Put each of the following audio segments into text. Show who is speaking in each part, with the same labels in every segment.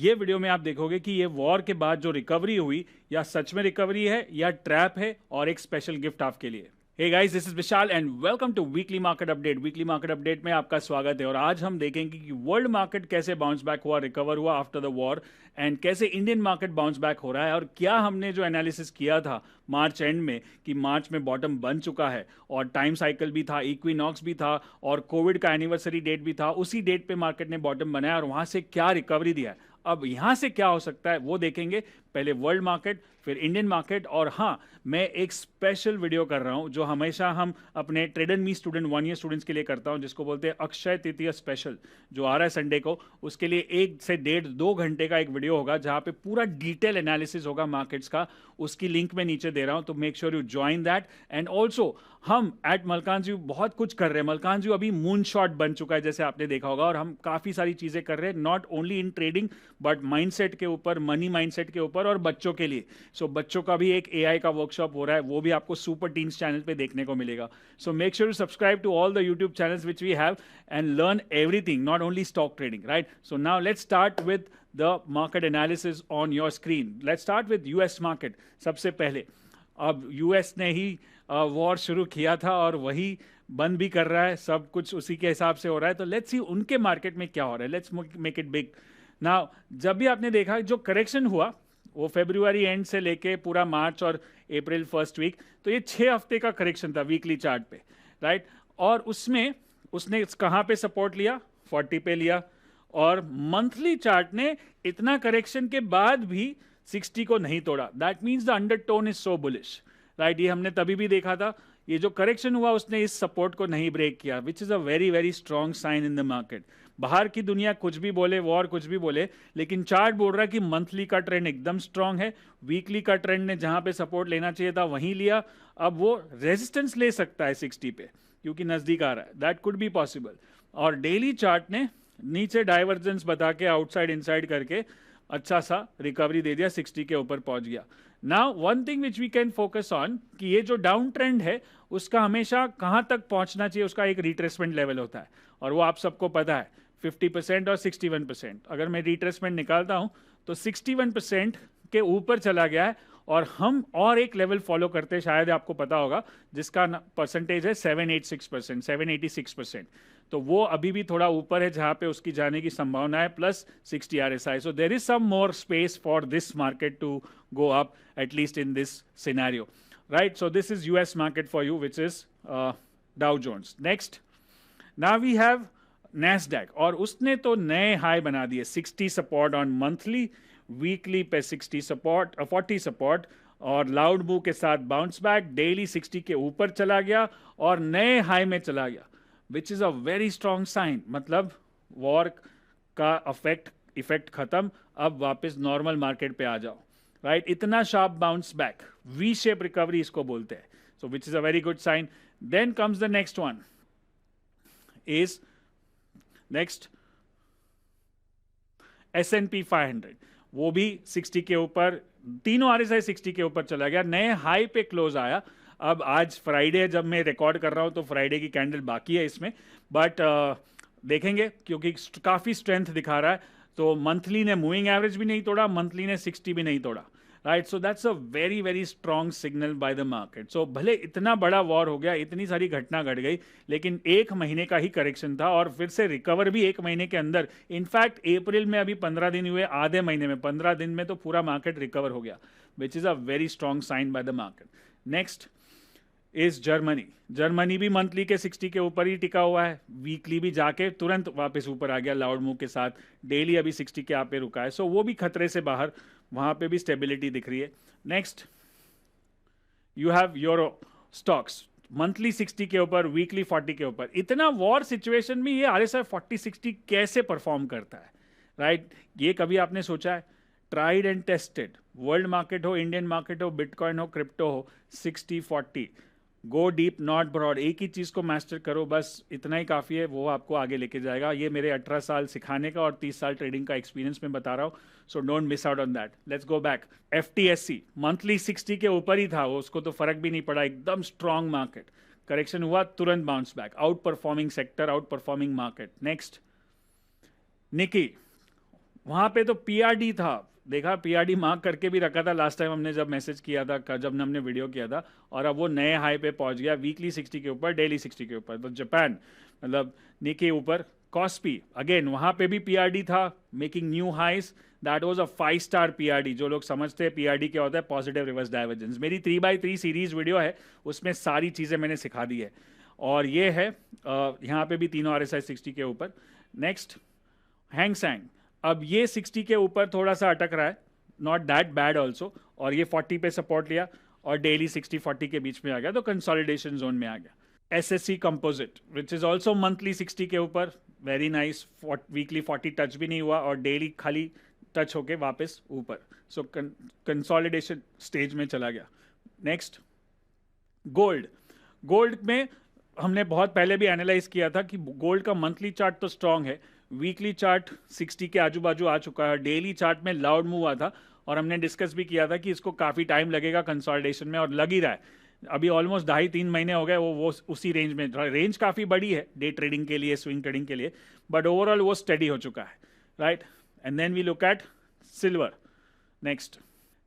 Speaker 1: ये वीडियो में आप देखोगे कि ये वॉर के बाद जो रिकवरी हुई या सच में रिकवरी है या ट्रैप है, और एक स्पेशल गिफ्ट आपके लिए। Hey guys, this is Vishal and welcome to weekly market update. Weekly market update में आपका स्वागत है और आज हम देखेंगे कि वर्ल्ड मार्केट कैसे बाउंस बैक हुआ, रिकवर हुआ आफ्टर द वॉर, एंड कैसे इंडियन मार्केट बाउंस बैक हो रहा है, और क्या हमने जो एनालिसिस किया था मार्च एंड में कि मार्च में बॉटम बन चुका है और टाइम साइकिल भी था, इक्विनॉक्स भी था और कोविड का एनिवर्सरी डेट भी था, उसी डेट पे मार्केट ने बॉटम बनाया और वहां से क्या रिकवरी दिया है, अब यहां से क्या हो सकता है वो देखेंगे। पहले वर्ल्ड मार्केट, फिर इंडियन मार्केट, और हाँ, मैं एक स्पेशल वीडियो कर रहा हूं जो हमेशा हम अपने trade and me student 1 year students के लिए करता हूं, जिसको बोलते हैं अक्षय तृतीया स्पेशल, जो आ रहा है संडे को। उसके लिए 1 से 1.5-2 घंटे का एक वीडियो होगा जहां पे पूरा डिटेल एनालिसिस होगा मार्केट्स का। उसकी लिंक मैं नीचे दे रहा हूं, तो make sure you join that. And also हम एट मलकानजी बहुत कुछ कर रहे हैं। मलकानजी अभी मून शॉट बन चुका है जैसे आपने देखा होगा, और हम काफी सारी चीजें कर रहे हैं, not only in trading but mindset के ऊपर, मनी माइंडसेट के ऊपर, और बच्चों के लिए। सो बच्चों का भी एक एआई का वर्कशॉप हो रहा है, वो भी आपको सुपर टीन्स चैनल पे देखने को मिलेगा। So make sure you subscribe to all the YouTube channels which we have and learn everything, not only stock trading, right? So now let's start with the market analysis on your screen. Let's start with US market. सबसे पहले अब US ने ही war शुरू किया था और वही बंद भी कर रहा है, सब कुछ उसी के हिसाब से हो रहा है। तो लेट्स सी उनके मार्केट में क्या हो रहा है। Let's make it big. Now जब भी आपने देखा जो करेक्शन हुआ वो फरवरी एंड से लेके पूरा मार्च और अप्रैल फर्स्ट वीक, तो ये 6 हफ्ते का करेक्शन था वीकली चार्ट पे, राइट? और उसमें उसने कहाँ पे सपोर्ट लिया? 40 पे लिया। और मंथली चार्ट ने इतना करेक्शन के बाद भी 60 को नहीं तोड़ा। That means the undertone is so bullish, right? ये हमने तभी भी देखा था। ये जो करेक्शन हुआ उसने इस सपोर्ट को नहीं ब्रेक किया, which is a very very strong sign in the market. बाहर की दुनिया कुछ भी बोले, वॉर कुछ भी बोले, लेकिन चार्ट बोल रहा है कि मंथली का ट्रेंड एकदम स्ट्रांग है। वीकली का ट्रेंड ने जहां पे सपोर्ट लेना चाहिए था वहीं लिया। अब वो रेजिस्टेंस ले सकता है 60 पे, क्योंकि नजदीक आ रहा है। That could be possible. और डेली चार्ट ने नीचे डाइवर्जेंस बता के आउटसाइड इनसाइड करके अच्छा सा रिकवरी दे दिया, 60 के ऊपर पहुंच गया। Now one thing which we can focus on कि ये जो डाउन ट्रेंड है उसका हमेशा कहां तक पहुंचना चाहिए, उसका एक रिट्रेसमेंट लेवल होता है, और वो आप सबको पता है 50% और 61%। अगर मैं रिट्रेसमेंट निकालता हूं तो 61% के ऊपर चला गया है, और हम और एक लेवल फॉलो करते हैं, शायद आपको पता होगा, जिसका परसेंटेज है 786%, 786%। तो वो अभी भी थोड़ा ऊपर है जहां पे उसकी जाने की संभावना है, plus 60 RSI। So there is some more space for this market to go up, at least in this scenario, right? So this is US market for you, which is Dow Jones. Next, now we have Nasdaq, और उसने तो नए high बना दिए। 60 support on monthly, weekly पे 60 support, 40 support, और loud move के साथ बाउंस बैक। डेली 60 के ऊपर चला गया और नए हाई में चला गया, which is a very strong sign. मतलब वॉर का इफेक्ट खत्म, अब वापस नॉर्मल मार्केट पे आ जाओ, राइट? इतना sharp bounce back, V shape recovery इसको बोलते हैं। So which is a very good sign. Then comes the next one is next S&P 500, वो भी 60 के ऊपर, तीनों RSI 60 के ऊपर चला गया, नए हाई पे क्लोज आया। अब आज फ्राइडे है जब मैं रिकॉर्ड कर रहा हूं, तो फ्राइडे की कैंडल बाकी है इसमें, बट देखेंगे क्योंकि काफी स्ट्रेंथ दिखा रहा है। तो मंथली ने मूविंग एवरेज भी नहीं तोड़ा, मंथली ने 60 भी नहीं तोड़ा, right? So that's a very very strong signal by the market. So भले इतना बड़ा वॉर हो गया, इतनी सारी घटना घट गई, लेकिन 1 महीने का ही करेक्शन था और फिर से रिकवर भी 1 महीने के अंदर। इनफैक्ट अप्रैल में अभी 15 दिन हुए, आधे महीने में 15 दिन में तो पूरा मार्केट रिकवर हो गया, which is a very strong sign by the market. Next is Germany. Germany भी मंथली के 60 के ऊपर ही टिका हुआ है, वीकली भी जाके तुरंत वापस ऊपर आ गया लाउड मूव के साथ। डेली अभी 60 के आप पे रुका है, सो वो भी खतरे से बाहर, वहां पे भी स्टेबिलिटी दिख रही है। Next you have euro stocks, monthly 60 के ऊपर, वीकली 40 के ऊपर। इतना वॉर सिचुएशन में ये RSI 40-60 कैसे परफॉर्म करता है, राइट? ये कभी आपने सोचा है? Tried and tested, world market हो, इंडियन मार्केट हो, बिटकॉइन हो, क्रिप्टो हो, 60-40, गो डीप नॉट ब्रॉड। एक ही चीज को मास्टर करो, बस इतना ही काफी है, वो आपको आगे लेके जाएगा। ये मेरे 18 साल सिखाने का और 30 साल ट्रेडिंग का एक्सपीरियंस में बता रहा हूँ, so don't miss out on that. Let's go back. FTSE monthly 60 के ऊपर ही था, उसको तो फर्क भी नहीं पड़ा, एकदम स्ट्रॉन्ग मार्केट। करेक्शन हुआ, तुरंत bounce back, outperforming sector, outperforming market. Next Nikkei, वहां पे तो पीआरडी था, देखा पीआरडी मार्क करके भी रखा था लास्ट टाइम हमने जब मैसेज किया था, जब हमने वीडियो किया था, और अब वो नए हाई पे पहुंच गया, वीकली 60 के ऊपर, डेली 60 के ऊपर। तो जापान मतलब निके ऊपर, कॉस्पी अगेन वहां पे भी पीआरडी था, making new highs. That was a 5 star PRD. जो लोग समझते हैं पीआरडी क्या होता है, पॉजिटिव रिवर्स डाइवर्जेंस, मेरी 3x3 सीरीज वीडियो है, उसमें सारी चीजें मैंने सिखा दी है। और ये है यहाँ पे भी तीनों RSI 60 के ऊपर। नेक्स्ट हैंग सैंग, अब ये 60 के ऊपर थोड़ा सा अटक रहा है, नॉट दैट बैड ऑल्सो, और ये 40 पे सपोर्ट लिया और डेली 60-40 के बीच में आ गया, तो कंसोलिडेशन जोन में आ गया। SSC composite which is also monthly 60 के ऊपर, वेरी नाइस, वीकली 40 टच भी नहीं हुआ और डेली खाली टच होके वापस ऊपर, सो कंसोलिडेशन स्टेज में चला गया। नेक्स्ट गोल्ड, गोल्ड में हमने बहुत पहले भी एनालाइज किया था कि गोल्ड का मंथली चार्ट तो स्ट्रांग है, वीकली चार्ट 60 के आजू बाजू आ चुका है, डेली चार्ट में लाउड मूव हुआ था, और हमने डिस्कस भी किया था कि इसको काफ़ी टाइम लगेगा कंसोलिडेशन में, और लग ही रहा है। अभी ऑलमोस्ट 2.5-3 महीने हो गए वो उसी रेंज में, रेंज काफ़ी बड़ी है डे ट्रेडिंग के लिए, स्विंग ट्रेडिंग के लिए, बट ओवरऑल वो स्टडी हो चुका है, right. And then we look at silver. Next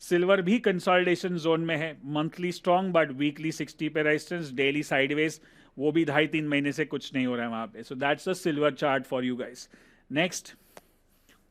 Speaker 1: silver भी कंसोलिडेशन जोन में है, मंथली स्ट्रांग बट वीकली 60 पे रेजिस्टेंस, डेली साइडवेज, वो भी 2.5-3 महीने से कुछ नहीं हो रहा है वहां पे। So that's the silver chart for you guys. Next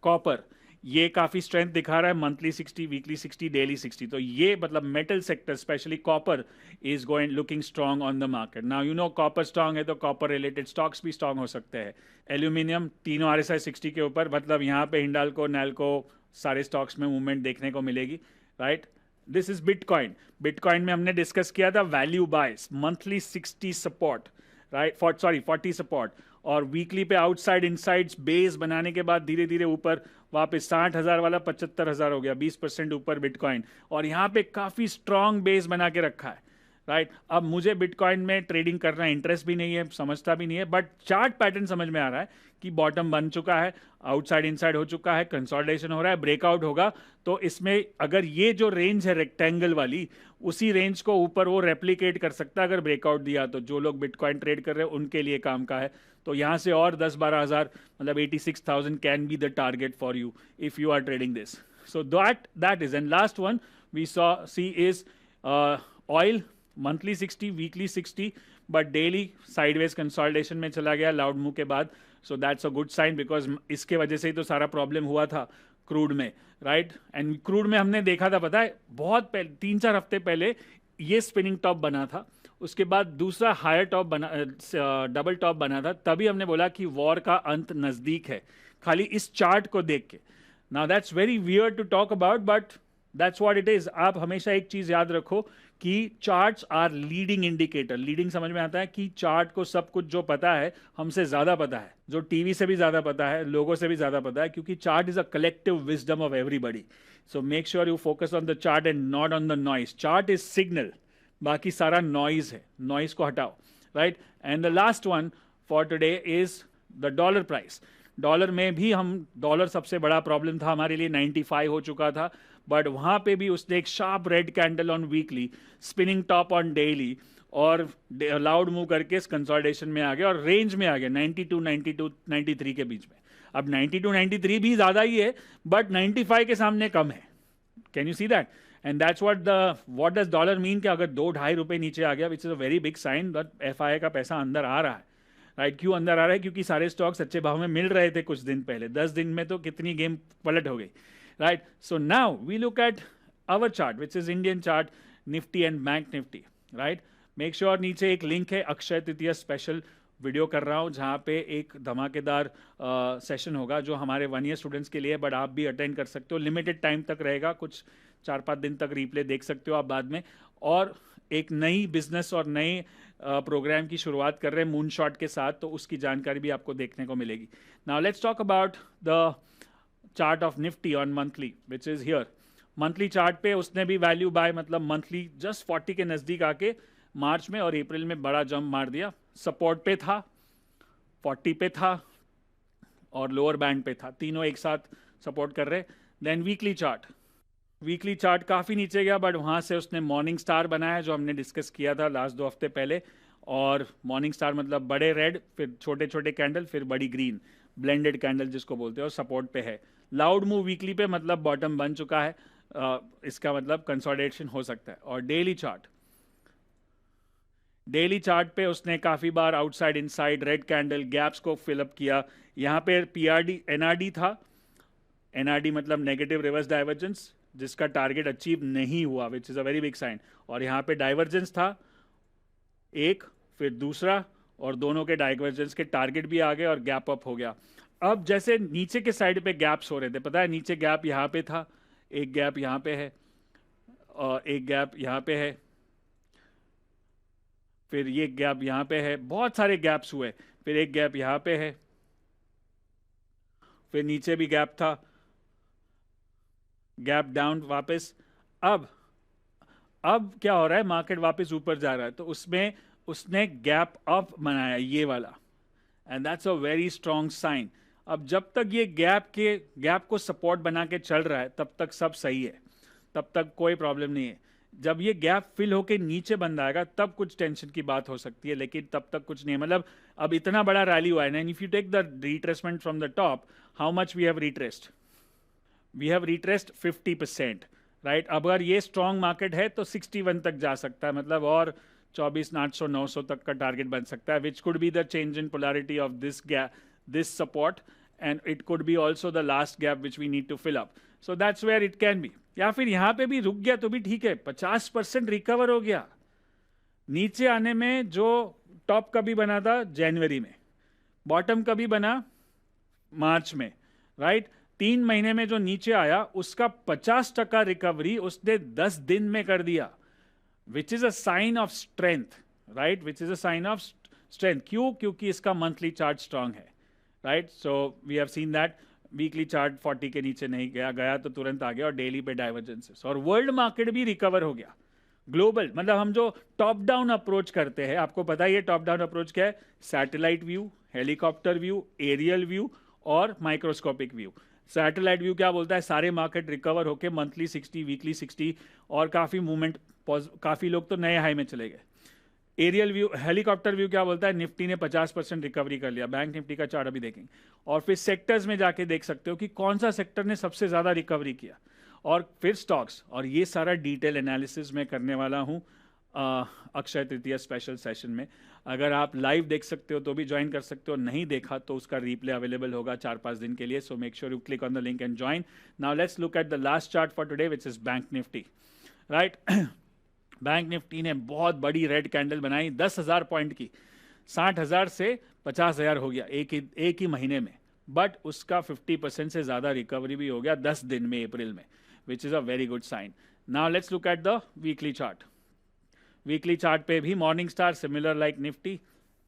Speaker 1: copper, ये काफी स्ट्रेंथ दिखा रहा है, मंथली 60, वीकली 60, डेली 60, तो ये मतलब metal sector specially copper is going looking strong on the market. Now you know copper strong है तो कॉपर रिलेटेड स्टॉक्स भी स्ट्रांग हो सकते हैं। एल्यूमिनियम तीनों RSI 60 के ऊपर, मतलब यहाँ पे हिंडाल्को, नैल्को सारे स्टॉक्स में मूवमेंट देखने को मिलेगी, right. This is bitcoin, bitcoin में हमने डिस्कस किया था वैल्यू बाइस, मंथली 60 सपोर्ट, राइट, 40 सपोर्ट, और वीकली पे आउटसाइड इनसाइड्स बेस बनाने के बाद धीरे धीरे ऊपर वापस 60,000 वाला 75,000 हो गया, 20% ऊपर बिटकॉइन, और यहाँ पे काफी स्ट्रांग बेस बना के रखा है, राइट। अब मुझे बिटकॉइन में ट्रेडिंग करना इंटरेस्ट भी नहीं है, समझता भी नहीं है, बट चार्ट पैटर्न समझ में आ रहा है कि बॉटम बन चुका है, आउटसाइड इनसाइड हो चुका है, कंसोलिडेशन हो रहा है, ब्रेकआउट होगा, तो इसमें अगर ये जो रेंज है रेक्टेंगल वाली, उसी रेंज को ऊपर वो रेप्लिकेट कर सकता है अगर ब्रेकआउट दिया तो। जो लोग बिटकॉइन ट्रेड कर रहे हैं उनके लिए काम का है, तो यहाँ से और 10-12 हज़ार, मतलब 86,000 can be the target for you if you are trading this. So that is, and last one we see is oil, monthly 60, weekly 60, but daily sideways consolidation में चला गया लाउड मूव के बाद। So that's a good sign, because इसके वजह से ही तो सारा प्रॉब्लम हुआ था क्रूड में, राइट। एंड क्रूड में हमने देखा था, पता है, बहुत पहले 3-4 हफ्ते पहले ये स्पिनिंग टॉप बना था, उसके बाद दूसरा हायर टॉप बना, डबल टॉप बना था, तभी हमने बोला कि वॉर का अंत नजदीक है, खाली इस चार्ट को देख के। Now that's very weird to talk about, but that's what it is. आप हमेशा एक चीज याद रखो कि charts are leading indicator. Leading समझ में आता है कि चार्ट को सब कुछ जो पता है हमसे ज्यादा पता है, जो टीवी से भी ज्यादा पता है, लोगों से भी ज्यादा पता है, क्योंकि chart is a collective wisdom of everybody. So make sure you focus on the chart and not on the noise. Chart is signal, बाकी सारा नॉइज है, नॉइज को हटाओ, right. And the last one for today is the dollar price. Dollar में भी dollar सबसे बड़ा problem था हमारे लिए, 95 हो चुका था, बट वहां पे भी उसने एक sharp red candle on weekly, spinning top on daily, और लाउड मूव करके इस कंसोलिडेशन में आ गया और रेंज में आ गया 92-93 के बीच में। अब 92-93 भी ज्यादा ही है, बट 95 के सामने कम है। Can you see that? And that's what does dollar mean कि अगर 2-2.5 रुपए नीचे आ गया, which is a very big sign that FII का पैसा अंदर आ रहा है, राइट। क्यों अंदर आ रहा है? क्योंकि सारे स्टॉक्स अच्छे भाव में मिल रहे थे कुछ दिन पहले, 10 दिन में तो कितनी गेम पलट हो गई, right? So now we look at our chart, which is Indian chart, Nifty and Bank Nifty, right? Make sure नीचे एक लिंक है, अक्षय तृतीया स्पेशल वीडियो कर रहा हूँ जहाँ पे एक धमाकेदार सेशन होगा जो हमारे 1 ईयर स्टूडेंट्स के लिए, बट आप भी अटेंड कर सकते हो, लिमिटेड टाइम तक रहेगा, कुछ 4-5 दिन तक रिप्ले देख सकते हो आप बाद में। और एक नई बिजनेस और नई प्रोग्राम की शुरुआत कर रहे हैं मून शॉट के साथ, तो उसकी जानकारी भी आपको देखने को मिलेगी। Now let's talk about the chart of Nifty on monthly, which is here. Monthly chart पे उसने भी वैल्यू बाय, मतलब मंथली जस्ट 40 के नजदीक आके मार्च में और अप्रैल में बड़ा जंप मार दिया। सपोर्ट पे था, 40 पे था और लोअर बैंड पे था, तीनों एक साथ सपोर्ट कर रहे। देन वीकली चार्ट काफी नीचे गया, बट वहां से उसने मॉर्निंग स्टार बनाया जो हमने डिस्कस किया था लास्ट 2 हफ्ते पहले। और मॉर्निंग स्टार मतलब बड़े रेड, फिर छोटे छोटे कैंडल, फिर बड़ी ग्रीन, ब्लेंडेड कैंडल जिसको बोलते हैं, और सपोर्ट पे है। लाउड मूव वीकली पे मतलब बॉटम बन चुका है, इसका मतलब कंसोलिडेशन हो सकता है। और डेली चार्ट पे उसने काफ़ी बार outside inside red candle gaps को फिलअप किया। यहाँ पे पीआरडी एनआरडी था, एनआरडी मतलब नेगेटिव रिवर्स डाइवर्जेंस, जिसका टारगेट अचीव नहीं हुआ, which is a very big sign. और यहाँ पे डाइवर्जेंस था एक, फिर दूसरा, और दोनों के डाइवर्जेंस के टारगेट भी आ गए और गैप अप हो गया। अब जैसे नीचे के साइड पे गैप्स हो रहे थे, पता है नीचे गैप यहाँ पे था, एक गैप यहाँ पे है और एक गैप यहाँ पे है, फिर ये गैप यहाँ पे है, बहुत सारे गैप्स हुए, फिर एक गैप यहाँ पे है, फिर नीचे भी गैप था, गैप डाउन वापस। अब क्या हो रहा है, मार्केट वापस ऊपर जा रहा है, तो उसमें उसने गैप अप बनाया ये वाला, and that's a very strong sign. अब जब तक ये गैप को सपोर्ट बना के चल रहा है तब तक सब सही है, तब तक कोई प्रॉब्लम नहीं है। जब ये गैप फिल होके नीचे बंद आएगा तब कुछ टेंशन की बात हो सकती है, लेकिन तब तक कुछ नहीं है। मतलब अब इतना बड़ा रैली हुआ है ना, if you take the retracement from the top, how much we have retraced, we have retraced 50%, right. अब अगर ये स्ट्रॉन्ग मार्केट है तो 61 तक जा सकता है, मतलब और 24,800-900 तक का टारगेट बन सकता है, which could be the change in polarity of this support, and it could be also the last gap which we need to fill up. So that's where it can be. या फिर यहाँ पे भी रुक गया तो भी ठीक है, 50% रिकवर हो गया। नीचे आने में जो टॉप कभी बना था जनवरी में, बॉटम कभी बना मार्च में, राइट। 3 महीने में जो नीचे आया उसका 50% रिकवरी उसने 10 दिन में कर दिया, which is a sign of strength, right, which is a sign of strength. क्यों? क्योंकि इसका मंथली चार्ट स्ट्रांग है, right. So we have seen that weekly chart 40 के नीचे नहीं गया तो तुरंत आ गया, और डेली पे डाइवर्जेंसेस। और वर्ल्ड मार्केट भी रिकवर हो गया, ग्लोबल। मतलब हम जो टॉप डाउन अप्रोच करते हैं, आपको पता ही है टॉप डाउन अप्रोच क्या है, satellite view, helicopter view, aerial view और माइक्रोस्कोपिक व्यू। सैटेलाइट व्यू क्या बोलता है, सारे मार्केट रिकवर होके मंथली 60, वीकली 60, और काफ़ी मूवमेंट, काफ़ी लोग तो नए हाई में चले गए। एरियल व्यू, हेलीकॉप्टर व्यू क्या बोलता है, निफ्टी ने 50% रिकवरी कर लिया, बैंक निफ्टी का चार्ट अभी देखेंगे। और फिर सेक्टर्स में जाके देख सकते हो कि कौन सा सेक्टर ने सबसे ज़्यादा रिकवरी किया, और फिर स्टॉक्स। और ये सारा डिटेल एनालिसिस मैं करने वाला हूँ अक्षय तृतीया स्पेशल सेशन में। अगर आप लाइव देख सकते हो तो भी ज्वाइन कर सकते हो, नहीं देखा तो उसका रिप्ले अवेलेबल होगा 4-5 दिन के लिए। सो make sure you click on the link and join. Now let's look at the last chart for today, which is bank Nifty, right. Bank Nifty ने बहुत बड़ी रेड कैंडल बनाई, 10,000 पॉइंट की, 60,000 से 50,000 हो गया एक ही महीने में। बट उसका 50% से ज़्यादा रिकवरी भी हो गया 10 दिन में, अप्रैल में, which is a very good sign. Now let's look at the weekly chart. Weekly chart पे भी morning star similar like Nifty,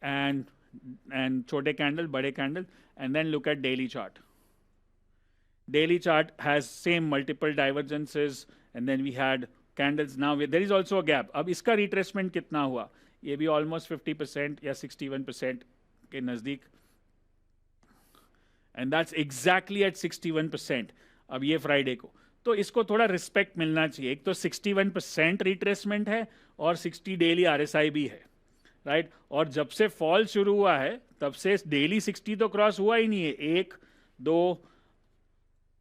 Speaker 1: and छोटे कैंडल, बड़े candle, and then look at daily chart. Daily chart has same multiple divergences, and then we had candles. Now there is also a gap. अब इसका retracement कितना हुआ, ये भी almost 50% या 61% के नज़दीक, and that's exactly at 61%। अब ये फ्राइडे को, तो इसको थोड़ा रिस्पेक्ट मिलना चाहिए। एक तो 61% रिट्रेसमेंट है और 60 डेली RSI भी है, राइट। और जब से फॉल शुरू हुआ है तब से डेली 60 तो क्रॉस हुआ ही नहीं है, 1, 2,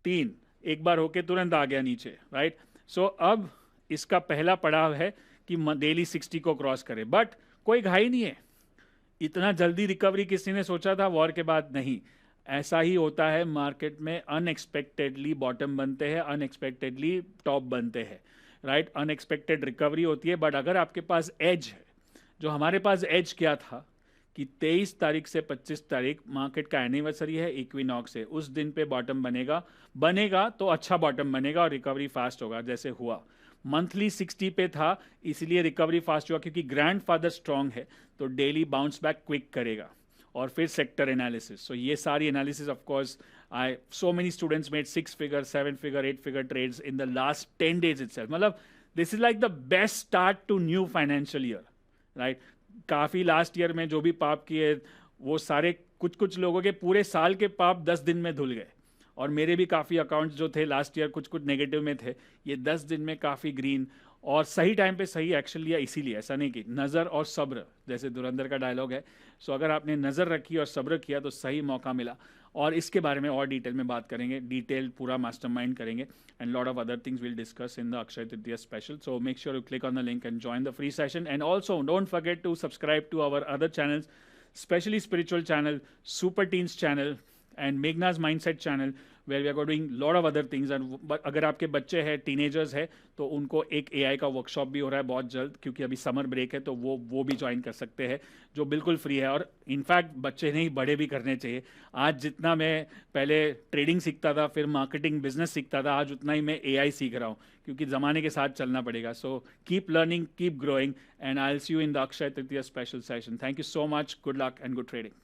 Speaker 1: 3, एक बार होके तुरंत आ गया नीचे, राइट। सो अब इसका पहला पड़ाव है कि डेली 60 को क्रॉस करे, बट कोई घाई नहीं है। इतना जल्दी रिकवरी किसी ने सोचा था वॉर के बाद? नहीं। ऐसा ही होता है मार्केट में, अनएक्सपेक्टेडली बॉटम बनते हैं, अनएक्सपेक्टेडली टॉप बनते हैं, राइट। अनएक्सपेक्टेड रिकवरी होती है, बट अगर आपके पास एज है, जो हमारे पास एज क्या था कि 23 तारीख से 25 तारीख मार्केट का एनिवर्सरी है इक्विनॉक्स है, उस दिन पे बॉटम बनेगा तो अच्छा बॉटम बनेगा और रिकवरी फास्ट होगा, जैसे हुआ। मंथली 60 पे था, इसलिए रिकवरी फास्ट हुआ, क्योंकि ग्रैंडफादर स्ट्रांग है तो डेली बाउंस बैक क्विक करेगा। और फिर सेक्टर एनालिसिस, सो ये सारी analysis of course so many students made 6 figure, 7 figure, 8 figure trades in the last 10 days itself। मतलब this is like the best start to new financial year, right। काफ़ी last year में जो भी पाप किए वो सारे, कुछ लोगों के पूरे साल के पाप 10 दिन में धुल गए। और मेरे भी काफ़ी अकाउंट्स जो थे लास्ट ईयर कुछ नेगेटिव में थे, ये 10 दिन में काफ़ी ग्रीन, और सही टाइम पे सही एक्शन लिया, इसीलिए। ऐसा नहीं कि नज़र और सब्र, जैसे धुरंधर का डायलॉग है। सो अगर आपने नज़र रखी और सब्र किया तो सही मौका मिला। और इसके बारे में और डिटेल में बात करेंगे, डिटेल पूरा मास्टरमाइंड करेंगे and lot of other things will discuss in the Akshaya Tritiya special. So make sure you click on the link and join the free session and also don't forget to subscribe to our other channels, especially spiritual channel, Super Teens channel and Meghna's Mindset channel where we are doing lot of other things. and अगर आपके बच्चे हैं, teenagers है, तो उनको एक AI का workshop भी हो रहा है बहुत जल्द, क्योंकि अभी समर ब्रेक है, तो वो भी ज्वाइन कर सकते हैं जो बिल्कुल फ्री है. और इनफैक्ट बच्चे नहीं, बड़े भी करने चाहिए. आज जितना मैं पहले ट्रेडिंग सीखता था, फिर मार्केटिंग बिजनेस सीखता था, आज उतना ही मैं AI सीख रहा हूँ, क्योंकि ज़माने के साथ चलना पड़ेगा. So keep learning, keep growing, and I will see you in the Akshaya Tritiya special session. Thank you so much. Good luck and good trading.